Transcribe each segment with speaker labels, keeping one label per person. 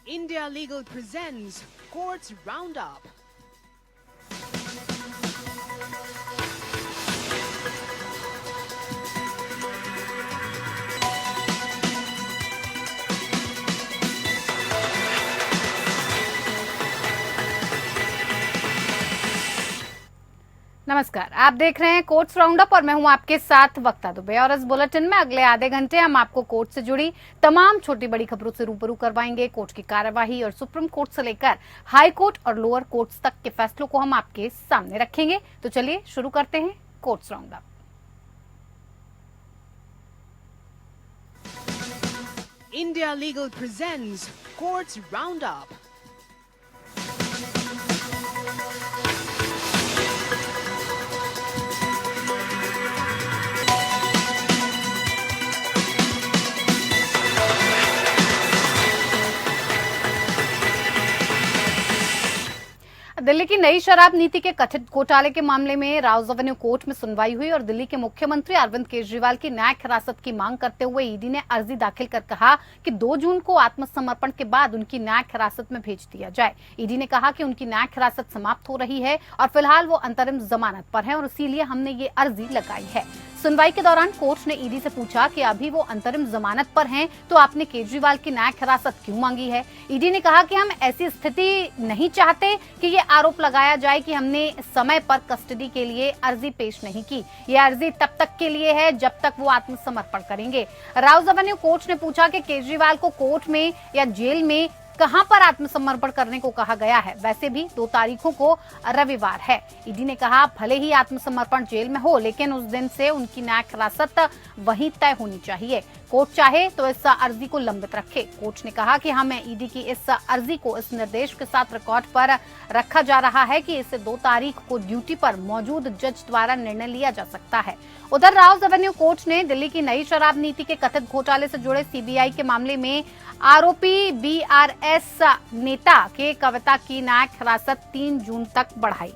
Speaker 1: India Legal presents Courts Roundup.
Speaker 2: नमस्कार, आप देख रहे हैं कोर्ट्स राउंडअप और मैं हूं आपके साथ वक्ता दुबे। और इस बुलेटिन में अगले आधे घंटे हम आपको कोर्ट से जुड़ी तमाम छोटी बड़ी खबरों से रूबरू करवाएंगे। कोर्ट की कार्यवाही और सुप्रीम कोर्ट से लेकर हाई कोर्ट और लोअर कोर्ट्स तक के फैसलों को हम आपके सामने रखेंगे। तो चलिए शुरू करते हैं courts roundup.
Speaker 1: India Legal presents Courts Roundup.
Speaker 2: Delhi की नई शराब नीति के कथित घोटाले के मामले में राउज एवेन्यू कोर्ट में सुनवाई हुई और दिल्ली के मुख्यमंत्री अरविंद केजरीवाल की न्यायिक हिरासत की मांग करते हुए ईडी ने अर्जी दाखिल कर कहा कि 2 जून को आत्मसमर्पण के बाद उनकी न्यायिक हिरासत में भेज दिया जाए। ईडी ने कहा कि उनकी न्यायिक हिरासत समाप्त हो रही है और फिलहाल वो अंतरिम जमानत पर है और इसीलिए हमने ये अर्जी लगाई है। सुनवाई के दौरान कोर्ट ने ईडी से पूछा कि अभी वो अंतरिम जमानत पर हैं, तो आपने केजरीवाल की न्यायिक हिरासत क्यों मांगी है। ईडी ने कहा कि हम ऐसी स्थिति नहीं चाहते कि ये आरोप लगाया जाए कि हमने समय पर कस्टडी के लिए अर्जी पेश नहीं की। ये अर्जी तब तक के लिए है जब तक वो आत्मसमर्पण करेंगे। राउज एवेन्यू कोर्ट ने पूछा कि केजरीवाल को कोर्ट में या जेल में कहां पर आत्मसमर्पण करने को कहा गया है। वैसे भी 2 तारीखों को रविवार है। ईडी ने कहा भले ही आत्मसमर्पण जेल में हो, लेकिन उस दिन से उनकी न्यायिक हिरासत वहीं तय होनी चाहिए। कोर्ट चाहे तो इस अर्जी को लंबित रखे। कोर्ट ने कहा कि हमें ईडी की इस अर्जी को इस निर्देश के साथ रिकॉर्ड पर रखा जा रहा है कि इसे 2 तारीख को ड्यूटी पर मौजूद जज द्वारा निर्णय लिया जा सकता है। उधर राउज एवेन्यू कोर्ट ने दिल्ली की नई शराब नीति के कथित घोटाले से जुड़े सीबीआई के मामले में आरोपी बीआरएस नेता के कविता की न्यायिक हिरासत 3 जून तक बढ़ाई।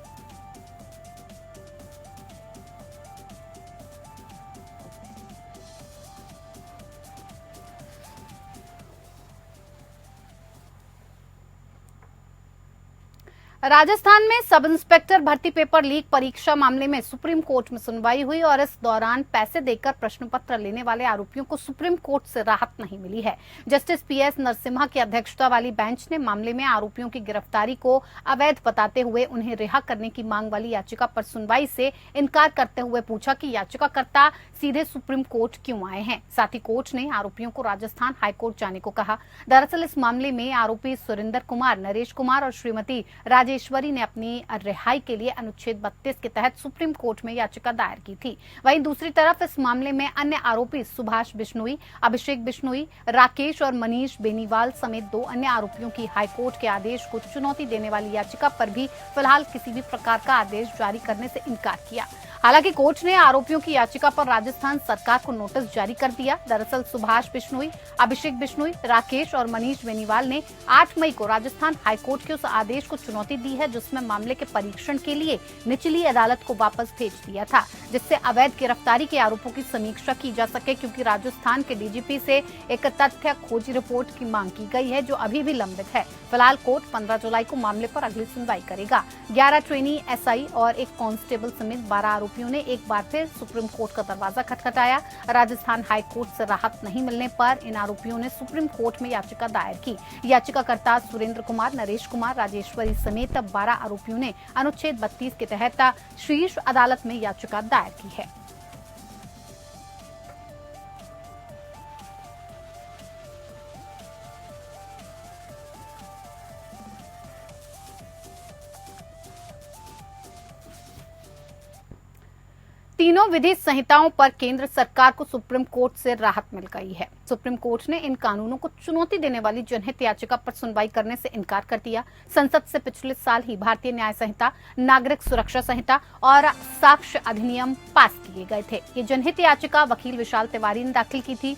Speaker 2: राजस्थान में सब इंस्पेक्टर भर्ती पेपर लीक परीक्षा मामले में सुप्रीम कोर्ट में सुनवाई हुई और इस दौरान पैसे देकर प्रश्न पत्र लेने वाले आरोपियों को सुप्रीम कोर्ट से राहत नहीं मिली है। जस्टिस पीएस नरसिम्हा की अध्यक्षता वाली बेंच ने मामले में आरोपियों की गिरफ्तारी को अवैध बताते हुए उन्हें रिहा करने की मांग वाली याचिका पर सुनवाई से इनकार करते हुए पूछा कि याचिकाकर्ता सीधे सुप्रीम कोर्ट क्यों आए हैं। साथ ही कोर्ट ने आरोपियों को राजस्थान हाईकोर्ट जाने को कहा। दरअसल इस मामले में आरोपी सुरेंद्र कुमार, नरेश कुमार और श्रीमती राजेश्वरी ने अपनी रिहाई के लिए अनुच्छेद 32 के तहत सुप्रीम कोर्ट में याचिका दायर की थी। वहीं दूसरी तरफ इस मामले में अन्य आरोपी सुभाष बिश्नोई, अभिषेक बिश्नोई, राकेश और मनीष बेनीवाल समेत 2 अन्य आरोपियों की हाईकोर्ट के आदेश को चुनौती देने वाली याचिका पर भी फिलहाल किसी भी प्रकार का आदेश जारी करने से इनकार किया। हालांकि कोर्ट ने आरोपियों की याचिका पर राजस्थान सरकार को नोटिस जारी कर दिया। दरअसल सुभाष बिश्नोई, अभिषेक बिश्नोई, राकेश और मनीष बेनीवाल ने 8 मई को राजस्थान हाईकोर्ट के उस आदेश को चुनौती दी है जिसमें मामले के परीक्षण के लिए निचली अदालत को वापस भेज दिया था, जिससे अवैध गिरफ्तारी के आरोपों की समीक्षा की जा सके, क्योंकि राजस्थान के डीजीपी से एक तथ्य खोज रिपोर्ट की मांग की गई है जो अभी भी लंबित है। फिलहाल कोर्ट 15 जुलाई को मामले पर अगली सुनवाई करेगा। 11 ट्रेनी एसआई और एक कांस्टेबल समेत 12 आरोपियों ने एक बार फिर सुप्रीम कोर्ट का दरवाजा खटखटाया। राजस्थान हाई कोर्ट से राहत नहीं मिलने पर इन आरोपियों ने सुप्रीम कोर्ट में याचिका दायर की। याचिकाकर्ता सुरेंद्र कुमार, नरेश कुमार, राजेश्वरी समेत 12 आरोपियों ने अनुच्छेद 32 के तहत शीर्ष अदालत में याचिका दायर की है। तीनों विधि संहिताओं पर केंद्र सरकार को सुप्रीम कोर्ट से राहत मिल गई है। सुप्रीम कोर्ट ने इन कानूनों को चुनौती देने वाली जनहित याचिका पर सुनवाई करने से इनकार कर दिया। संसद से पिछले साल ही भारतीय न्याय संहिता, नागरिक सुरक्षा संहिता और साक्ष्य अधिनियम पास किए गए थे। ये जनहित याचिका वकील विशाल तिवारी ने दाखिल की थी।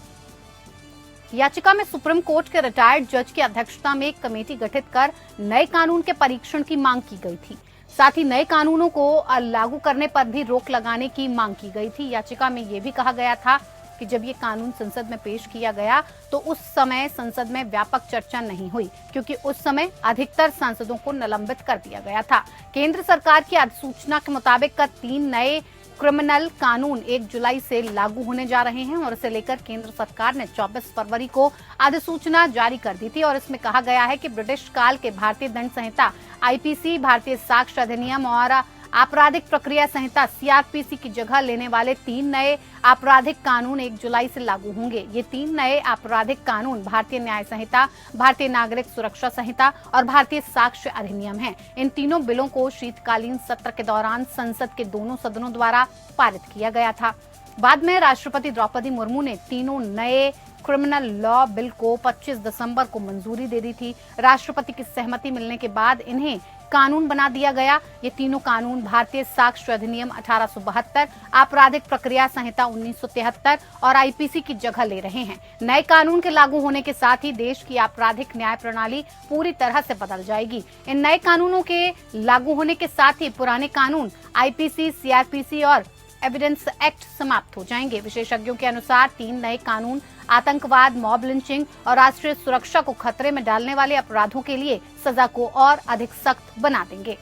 Speaker 2: याचिका में सुप्रीम कोर्ट के रिटायर्ड जज की अध्यक्षता में एक कमेटी गठित कर नए कानून के परीक्षण की मांग की गई थी। साथ ही नए कानूनों को लागू करने पर भी रोक लगाने की मांग की गई थी। याचिका में यह भी कहा गया था कि जब ये कानून संसद में पेश किया गया तो उस समय संसद में व्यापक चर्चा नहीं हुई, क्योंकि उस समय अधिकतर सांसदों को निलंबित कर दिया गया था। केंद्र सरकार की अधिसूचना के मुताबिक 3 नए क्रिमिनल कानून 1 जुलाई से लागू होने जा रहे हैं और इसे लेकर केंद्र सरकार ने 24 फरवरी को अधिसूचना जारी कर दी थी और इसमें कहा गया है कि ब्रिटिश काल के भारतीय दंड संहिता आईपीसी, भारतीय साक्ष्य अधिनियम और आपराधिक प्रक्रिया संहिता सीआरपीसी की जगह लेने वाले 3 नए आपराधिक कानून 1 जुलाई से लागू होंगे। ये 3 नए आपराधिक कानून भारतीय न्याय संहिता, भारतीय नागरिक सुरक्षा संहिता और भारतीय साक्ष्य अधिनियम हैं। इन तीनों बिलों को शीतकालीन सत्र के दौरान संसद के दोनों सदनों द्वारा पारित किया गया था। बाद में राष्ट्रपति द्रौपदी मुर्मू ने तीनों नए क्रिमिनल लॉ बिल को 25 दिसंबर को मंजूरी दे दी थी। राष्ट्रपति की सहमति मिलने के बाद इन्हें कानून बना दिया गया। ये तीनों कानून भारतीय साक्ष्य अधिनियम 1872, आपराधिक प्रक्रिया संहिता 1973 और आईपीसी की जगह ले रहे हैं। नए कानून के लागू होने के साथ ही देश की आपराधिक न्याय प्रणाली पूरी तरह से बदल जाएगी। इन नए कानूनों के लागू होने के साथ ही पुराने कानून आईपीसी, सीआरपीसी और एविडेंस एक्ट समाप्त हो जाएंगे। विशेषज्ञों के अनुसार 3 नए कानून आतंकवाद, मॉब लिंचिंग और राष्ट्रीय सुरक्षा को खतरे में डालने वाले अपराधों के लिए सजा को और अधिक सख्त बना देंगे।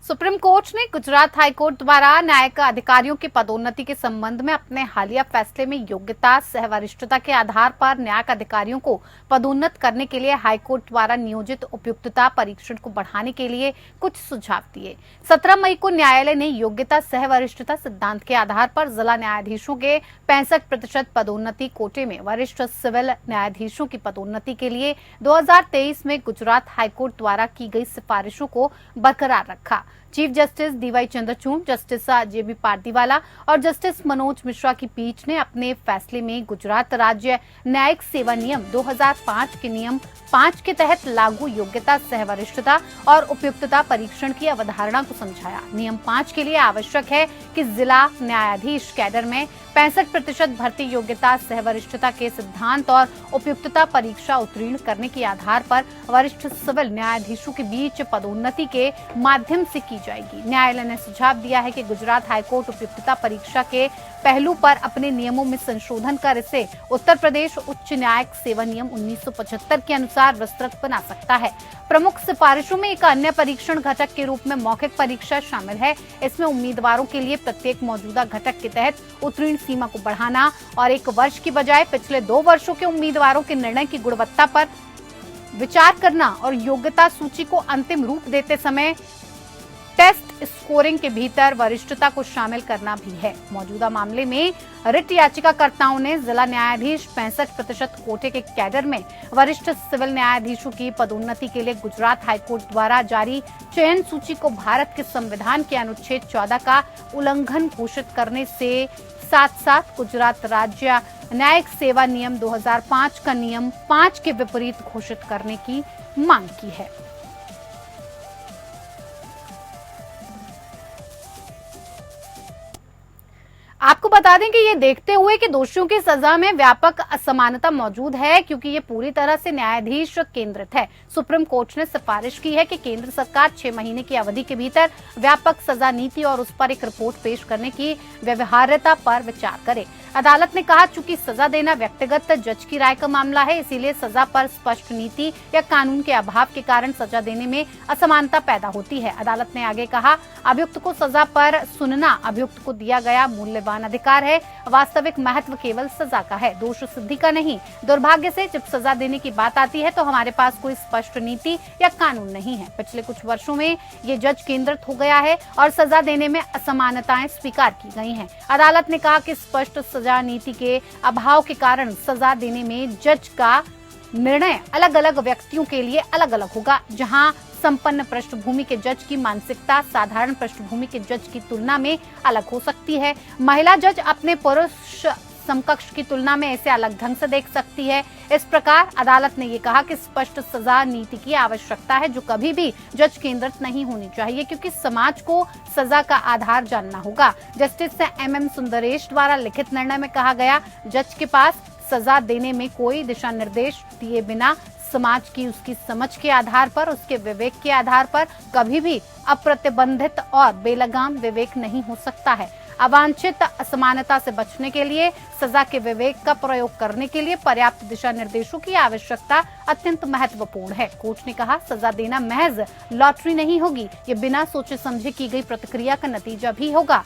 Speaker 2: सुप्रीम कोर्ट ने गुजरात हाई कोर्ट द्वारा न्यायिक अधिकारियों की पदोन्नति के संबंध में अपने हालिया फैसले में योग्यता सह वरिष्ठता के आधार पर न्यायिक अधिकारियों को पदोन्नत करने के लिए हाई कोर्ट द्वारा नियोजित उपयुक्तता परीक्षण को बढ़ाने के लिए कुछ सुझाव दिए। 17 मई को न्यायालय ने योग्यता सह वरिष्ठता सिद्धांत के आधार पर जिला न्यायाधीशों के 65% पदोन्नति कोटे में वरिष्ठ सिविल न्यायाधीशों की पदोन्नति के लिए 2023 में गुजरात हाईकोर्ट द्वारा की गई सिफारिशों को बरकरार रखा। Chief justice DY Chandrachud, justice JB Pardiwala और जस्टिस मनोज मिश्रा की पीठ ने अपने फैसले में गुजरात राज्य न्यायिक सेवा नियम 2005 के नियम 5 के तहत लागू योग्यता सह वरिष्ठता और उपयुक्तता परीक्षण की अवधारणा को समझाया। नियम 5 के लिए आवश्यक है कि जिला न्यायाधीश कैडर में 65% भर्ती योग्यता सह वरिष्ठता के सिद्धांत और उपयुक्तता परीक्षा उत्तीर्ण करने के आधार पर वरिष्ठ सिविल न्यायाधीशों के बीच पदोन्नति के माध्यम से की जाएगी। न्यायालय ने सुझाव दिया है कि गुजरात हाईकोर्ट उपयुक्तता परीक्षा के पहलू पर अपने नियमों में संशोधन कर इसे उत्तर प्रदेश उच्च न्यायिक सेवा नियम 1975 के अनुसार विस्तृत बना सकता है। प्रमुख सिफारिशों में एक अन्य परीक्षण घटक के रूप में मौखिक परीक्षा शामिल है। इसमें उम्मीदवारों के लिए प्रत्येक मौजूदा घटक के तहत उत्तीर्ण सीमा को बढ़ाना और 1 वर्ष की बजाय पिछले 2 वर्षों के उम्मीदवारों के निर्णय की गुणवत्ता पर विचार करना और योग्यता सूची को अंतिम रूप देते समय टेस्ट स्कोरिंग के भीतर वरिष्ठता को शामिल करना भी है। मौजूदा मामले में रिट याचिकाकर्ताओं ने जिला न्यायाधीश 65% कोटे के कैडर में वरिष्ठ सिविल न्यायाधीशों की पदोन्नति के लिए गुजरात हाईकोर्ट द्वारा जारी चयन सूची को भारत के संविधान के अनुच्छेद 14 का उल्लंघन घोषित करने से साथ साथ गुजरात राज्य न्यायिक सेवा नियम 2005 का नियम 5 के विपरीत घोषित करने की मांग की है। आपको बता दें कि ये देखते हुए कि दोषियों की सजा में व्यापक असमानता मौजूद है, क्योंकि ये पूरी तरह से न्यायाधीश केंद्रित है, सुप्रीम कोर्ट ने सिफारिश की है कि केंद्र सरकार 6 महीने की अवधि के भीतर व्यापक सजा नीति और उस पर एक रिपोर्ट पेश करने की व्यवहार्यता पर विचार करे। अदालत ने कहा, चूंकि सजा देना व्यक्तिगत जज की राय का मामला है, इसीलिए सजा पर स्पष्ट नीति या कानून के अभाव के कारण सजा देने में असमानता पैदा होती है। अदालत ने आगे कहा, अभियुक्त को सजा पर सुनना अभियुक्त को दिया गया मूल्यवान अधिकार है। वास्तविक महत्व केवल सजा का है, दोष सिद्धि का नहीं। दुर्भाग्य से जब सजा देने की बात आती है तो हमारे पास कोई स्पष्ट नीति या कानून नहीं है। पिछले कुछ वर्षों में ये जज केंद्रित हो गया है और सजा देने में असमानताएं स्वीकार की गई हैं। अदालत ने कहा कि स्पष्ट सजा नीति के अभाव के कारण सजा देने में जज का निर्णय अलग अलग व्यक्तियों के लिए अलग अलग होगा। जहां संपन्न पृष्ठभूमि के जज की मानसिकता साधारण पृष्ठभूमि के जज की तुलना में अलग हो सकती है। महिला जज अपने पुरुष समकक्ष की तुलना में इसे अलग ढंग से देख सकती है। इस प्रकार अदालत ने ये कहा कि स्पष्ट सजा नीति की आवश्यकता है, जो कभी भी जज केंद्रित नहीं होनी चाहिए, क्योंकि समाज को सजा का आधार जानना होगा। जस्टिस MM सुंदरेश द्वारा लिखित निर्णय में कहा गया, जज के पास सजा देने में कोई दिशा निर्देश दिए बिना समाज की उसकी समझ के आधार पर, उसके विवेक के आधार पर कभी भी अप्रतिबंधित और बेलगाम विवेक नहीं हो सकता है। अवांछित असमानता से बचने के लिए सजा के विवेक का प्रयोग करने के लिए पर्याप्त दिशा निर्देशों की आवश्यकता अत्यंत महत्वपूर्ण है। कोच ने कहा, सजा देना महज लॉटरी नहीं होगी, ये बिना सोचे समझे की गई प्रतिक्रिया का नतीजा भी होगा।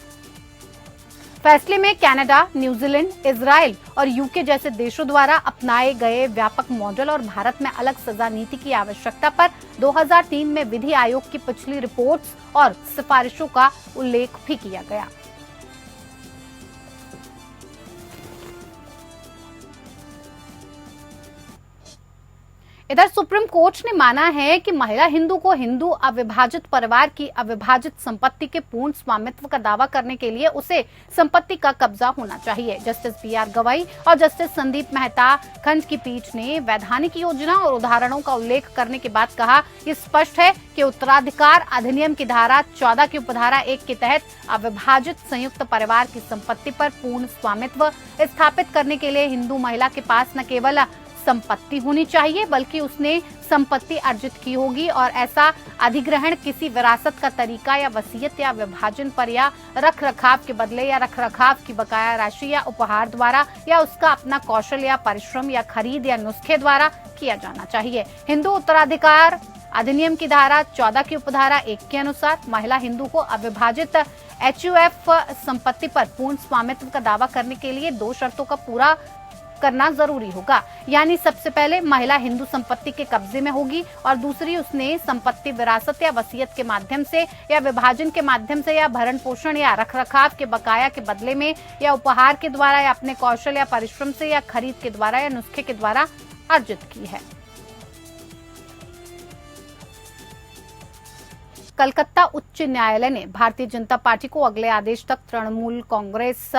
Speaker 2: फैसले में कनाडा, न्यूजीलैंड, इजराइल और यूके जैसे देशों द्वारा अपनाए गए व्यापक मॉडल और भारत में अलग सजा नीति की आवश्यकता पर 2003 में विधि आयोग की पिछली रिपोर्ट्स और सिफारिशों का उल्लेख भी किया गया। इधर सुप्रीम कोर्ट ने माना है कि महिला हिंदू को हिंदू अविभाजित परिवार की अविभाजित संपत्ति के पूर्ण स्वामित्व का दावा करने के लिए उसे संपत्ति का कब्जा होना चाहिए। जस्टिस BR गवई और जस्टिस संदीप मेहता खंड की पीठ ने वैधानिक योजना और उदाहरणों का उल्लेख करने के बाद कहा, ये स्पष्ट है कि उत्तराधिकार अधिनियम की धारा 14 की उपधारा 1 के तहत अविभाजित संयुक्त परिवार की संपत्ति पर पूर्ण स्वामित्व स्थापित करने के लिए हिंदू महिला के पास न केवल संपत्ति होनी चाहिए बल्कि उसने संपत्ति अर्जित की होगी और ऐसा अधिग्रहण किसी विरासत का तरीका या वसीयत या विभाजन पर या रख रखाव के बदले या रख रखाव की बकाया राशि या उपहार द्वारा या उसका अपना कौशल या परिश्रम या खरीद या नुस्खे द्वारा किया जाना चाहिए। हिंदू उत्तराधिकार अधिनियम की धारा 14 की उपधारा 1 के अनुसार महिला हिंदू को अविभाजित HUF संपत्ति पर पूर्ण स्वामित्व का दावा करने के लिए 2 शर्तों का पूरा करना जरूरी होगा। यानी सबसे पहले महिला हिंदू संपत्ति के कब्जे में होगी और दूसरी, उसने संपत्ति विरासत या वसीयत के माध्यम से या विभाजन के माध्यम से या भरण पोषण या रखरखाव के बकाया के बदले में या उपहार के द्वारा या अपने कौशल या परिश्रम से या खरीद के द्वारा या नुस्खे के द्वारा अर्जित की है। कलकत्ता उच्च न्यायालय ने भारतीय जनता पार्टी को अगले आदेश तक तृणमूल कांग्रेस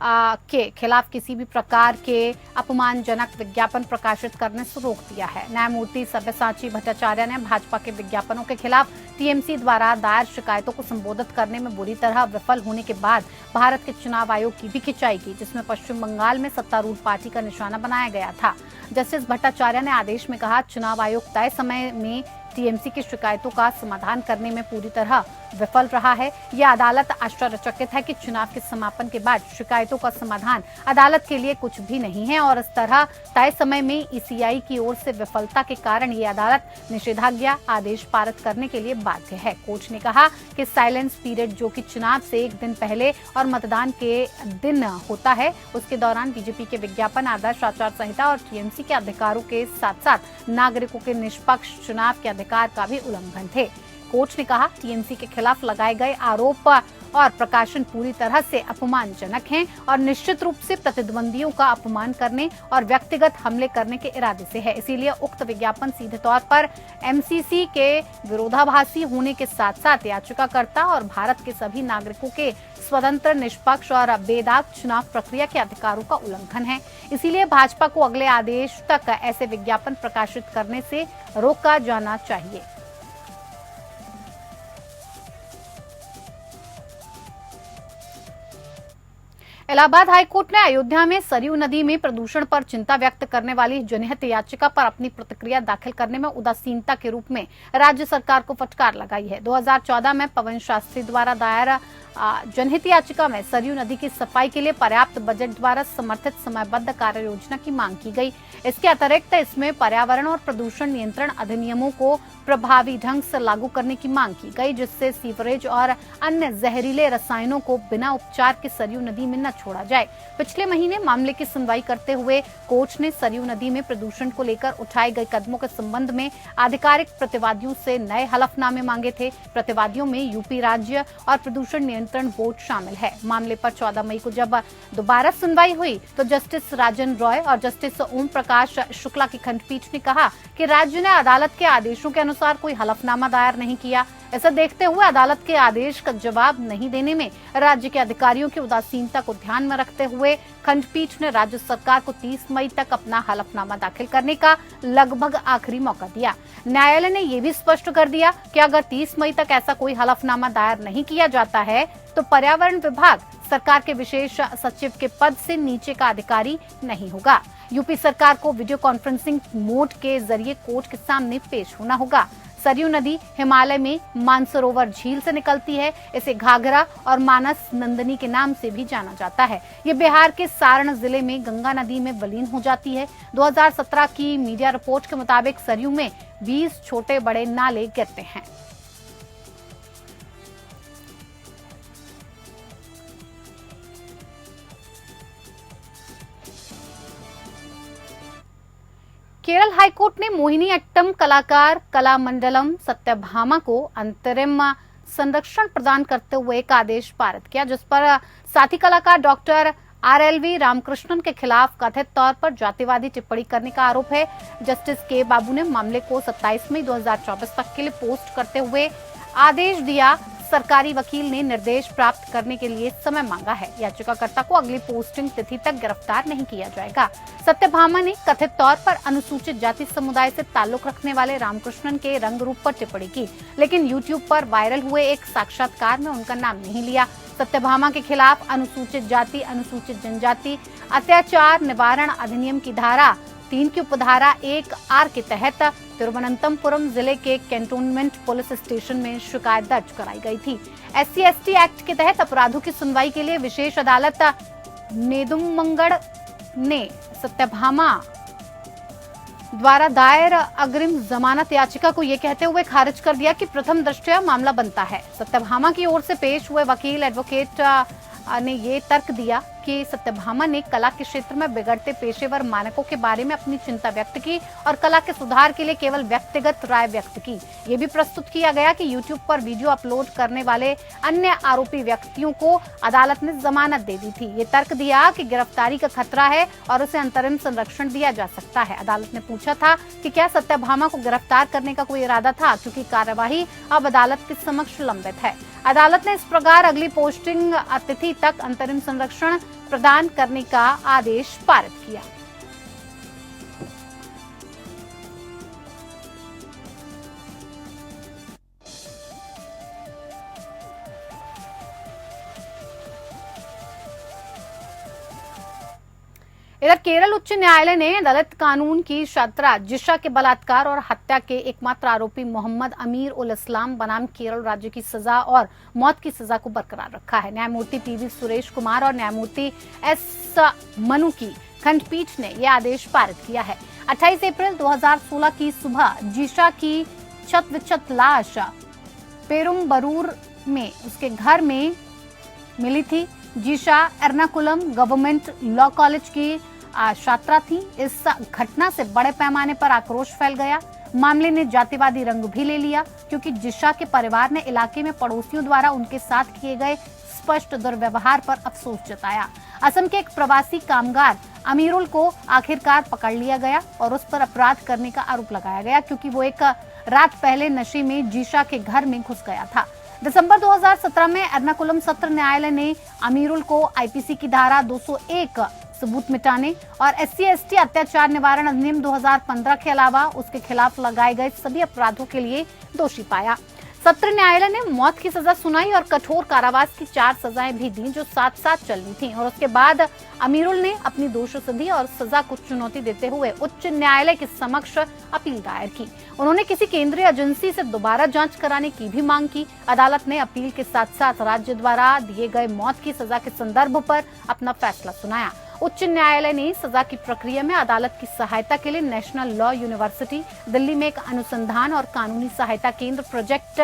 Speaker 2: के खिलाफ किसी भी प्रकार के अपमानजनक विज्ञापन प्रकाशित करने से रोक दिया है। न्यायमूर्ति सब्यसाची भट्टाचार्य ने भाजपा के विज्ञापनों के खिलाफ टीएमसी द्वारा दायर शिकायतों को संबोधित करने में बुरी तरह विफल होने के बाद भारत के चुनाव आयोग की भी खिंचाई की, जिसमें पश्चिम बंगाल में सत्तारूढ़ पार्टी का निशाना बनाया गया था। जस्टिस भट्टाचार्य ने आदेश में कहा, चुनाव आयोग तय समय में टीएमसी की शिकायतों का समाधान करने में पूरी तरह विफल रहा है। यह अदालत आश्चर्यचकित है कि चुनाव के समापन के बाद शिकायतों का समाधान अदालत के लिए कुछ भी नहीं है और इस तरह तय समय में ईसीआई की ओर से विफलता के कारण ये अदालत निषेधाज्ञा आदेश पारित करने के लिए बाध्य है। कोर्ट ने कहा कि साइलेंस पीरियड, जो कि चुनाव से एक दिन पहले और मतदान के दिन होता है, उसके दौरान बीजेपी के विज्ञापन, आदर्श आचार संहिता और टीएमसी के अधिकारों के साथ साथ नागरिकों के निष्पक्ष चुनाव के अधिकार का भी उल्लंघन थे। कोर्ट ने कहा, टीएमसी के खिलाफ लगाए गए आरोप और प्रकाशन पूरी तरह से अपमानजनक हैं और निश्चित रूप से प्रतिद्वंदियों का अपमान करने और व्यक्तिगत हमले करने के इरादे से है। इसीलिए उक्त विज्ञापन सीधे तौर पर एमसीसी के विरोधाभासी होने के साथ साथ याचिकाकर्ता और भारत के सभी नागरिकों के स्वतंत्र, निष्पक्ष और बेदाग चुनाव प्रक्रिया के अधिकारों का उल्लंघन है। इसीलिए भाजपा को अगले आदेश तक ऐसे विज्ञापन प्रकाशित करने से रोका जाना चाहिए। इलाहाबाद हाईकोर्ट ने अयोध्या में सरयू नदी में प्रदूषण पर चिंता व्यक्त करने वाली जनहित याचिका पर अपनी प्रतिक्रिया दाखिल करने में उदासीनता के रूप में राज्य सरकार को फटकार लगाई है। 2014 में पवन शास्त्री द्वारा दायर जनहित याचिका में सरयू नदी की सफाई के लिए पर्याप्त बजट द्वारा समर्थित समयबद्ध कार्य योजना की मांग की गई। इसके अतिरिक्त इसमें पर्यावरण और प्रदूषण नियंत्रण अधिनियमों को प्रभावी ढंग से लागू करने की मांग की गई, जिससे सीवरेज और अन्य जहरीले रसायनों को बिना उपचार के सरयू नदी में न छोड़ा जाए। पिछले महीने मामले की सुनवाई करते हुए कोर्ट ने सरयू नदी में प्रदूषण को लेकर उठाए गए कदमों के संबंध में आधिकारिक प्रतिवादियों से नए हलफनामे मांगे थे। प्रतिवादियों में यूपी राज्य और प्रदूषण नियंत्रण बोर्ड शामिल है। मामले पर 14 मई को जब दोबारा सुनवाई हुई तो जस्टिस राजन रॉय और जस्टिस ओम प्रकाश शुक्ला की खंडपीठ ने कहा कि राज्य ने अदालत के आदेशों के अनुसार कोई हलफनामा दायर नहीं किया। ऐसा देखते हुए अदालत के आदेश का जवाब नहीं देने में राज्य के अधिकारियों की उदासीनता को ध्यान में रखते हुए खंडपीठ ने राज्य सरकार को 30 मई तक अपना हलफनामा दाखिल करने का लगभग आखिरी मौका दिया। न्यायालय ने यह भी स्पष्ट कर दिया कि अगर 30 मई तक ऐसा कोई हलफनामा दायर नहीं किया जाता है तो पर्यावरण विभाग सरकार के विशेष सचिव के पद से नीचे का अधिकारी नहीं होगा। यूपी सरकार को वीडियो कॉन्फ्रेंसिंग मोड के जरिए कोर्ट के सामने पेश होना होगा। सरयू नदी हिमालय में मानसरोवर झील से निकलती है। इसे घाघरा और मानस नंदनी के नाम से भी जाना जाता है। ये बिहार के सारण जिले में गंगा नदी में विलीन हो जाती है। 2017 की मीडिया रिपोर्ट के मुताबिक सरयू में 20 छोटे बड़े नाले गिरते हैं। केरल हाईकोर्ट ने मोहिनी अट्टम कलाकार कलामंडलम सत्यभामा को अंतरिम संरक्षण प्रदान करते हुए एक आदेश पारित किया, जिस पर साथी कलाकार डॉक्टर RLV रामकृष्णन के खिलाफ कथित तौर पर जातिवादी टिप्पणी करने का आरोप है। जस्टिस के बाबू ने मामले को 27 मई 2024 तक के लिए पोस्ट करते हुए आदेश दिया। सरकारी वकील ने निर्देश प्राप्त करने के लिए समय मांगा है। याचिकाकर्ता को अगली पोस्टिंग तिथि तक गिरफ्तार नहीं किया जाएगा। सत्यभामा ने कथित तौर पर अनुसूचित जाति समुदाय से ताल्लुक रखने वाले रामकृष्णन के रंग रूप पर टिप्पणी की, लेकिन यूट्यूब पर वायरल हुए एक साक्षात्कार में उनका नाम नहीं लिया। सत्यभामा के खिलाफ अनुसूचित जाति, अनुसूचित जनजाति अत्याचार निवारण अधिनियम की धारा 3 की उपधारा 1R के तहत तिरुवनंतपुरम जिले के कैंटोनमेंट पुलिस स्टेशन में शिकायत दर्ज कराई गई थी। SC/ST एक्ट के तहत अपराधों की सुनवाई के लिए विशेष अदालत नेदुमंगड़ ने सत्यभामा द्वारा दायर अग्रिम जमानत याचिका को यह कहते हुए खारिज कर दिया कि प्रथम दृष्टया मामला बनता है। सत्यभामा की ओर से पेश हुए वकील एडवोकेट ने ये तर्क दिया कि सत्यभामा ने कला के क्षेत्र में बिगड़ते पेशेवर मानकों के बारे में अपनी चिंता व्यक्त की और कला के सुधार के लिए केवल व्यक्तिगत राय व्यक्त की। ये भी प्रस्तुत किया गया कि यूट्यूब पर वीडियो अपलोड करने वाले अन्य आरोपी व्यक्तियों को अदालत ने जमानत दे दी थी। ये तर्क दिया कि गिरफ्तारी का खतरा है और उसे अंतरिम संरक्षण दिया जा सकता है। अदालत ने पूछा था कि क्या सत्यभामा को गिरफ्तार करने का कोई इरादा था, क्योंकि कार्यवाही अब अदालत के समक्ष लंबित है। अदालत ने इस प्रकार अगली पोस्टिंग तिथि तक अंतरिम संरक्षण प्रदान करने का आदेश पारित किया। इधर केरल उच्च न्यायालय ने दलित कानून की छात्रा जिशा के बलात्कार और हत्या के एकमात्र आरोपी मोहम्मद अमीर उल इस्लाम बनाम केरल राज्य की सजा और मौत की सजा को बरकरार रखा है। न्यायमूर्ति PV सुरेश कुमार और न्यायमूर्ति S मनु की खंडपीठ ने यह आदेश पारित किया है। 28 अप्रैल 2016 की सुबह जिशा की छत विक्षत लाश पेरुम्बरूर में उसके घर में मिली थी। जिशा एर्नाकुलम गवर्नमेंट लॉ कॉलेज की छात्रा थी। इस घटना से बड़े पैमाने पर आक्रोश फैल गया। मामले ने जातिवादी रंग भी ले लिया, क्योंकि जिशा के परिवार ने इलाके में पड़ोसियों द्वारा उनके साथ किए गए स्पष्ट दुर्व्यवहार पर अफसोस जताया। असम के एक प्रवासी कामगार अमीरुल को आखिरकार पकड़ लिया गया और उस पर अपराध करने का आरोप लगाया गया, क्योंकि वो एक रात पहले नशे में जिशा के घर में घुस गया था। दिसंबर 2017 में एर्नाकुलम सत्र न्यायालय ने अमीरुल को IPC की धारा 201 सबूत मिटाने और SC/ST अत्याचार निवारण अधिनियम 2015 के अलावा उसके खिलाफ लगाए गए सभी अपराधों के लिए दोषी पाया। सत्र न्यायालय ने मौत की सजा सुनाई और कठोर कारावास की 4 सजाएं भी दी, जो साथ साथ चलनी थी। और उसके बाद अमीरुल ने अपनी दोषसिद्धि और सजा को चुनौती देते हुए उच्च न्यायालय के समक्ष अपील दायर की। उन्होंने किसी केंद्रीय एजेंसी से दोबारा जांच कराने की भी मांग की। अदालत ने अपील के साथ साथ राज्य द्वारा दिए गए मौत की सजा के संदर्भ पर अपना फैसला सुनाया। उच्च न्यायालय ने सजा की प्रक्रिया में अदालत की सहायता के लिए नेशनल लॉ यूनिवर्सिटी दिल्ली में एक अनुसंधान और कानूनी सहायता केंद्र प्रोजेक्ट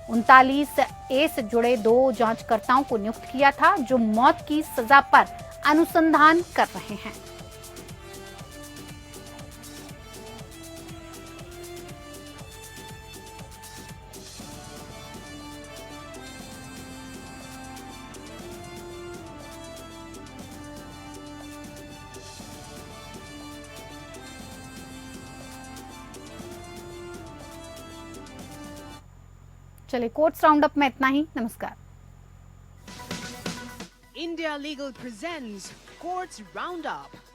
Speaker 2: 39A से जुड़े 2 जांचकर्ताओं को नियुक्त किया था, जो मौत की सजा पर अनुसंधान कर रहे हैं। चलिए कोर्ट्स राउंड अप में इतना ही। नमस्कार।
Speaker 1: India Legal presents Courts Roundup.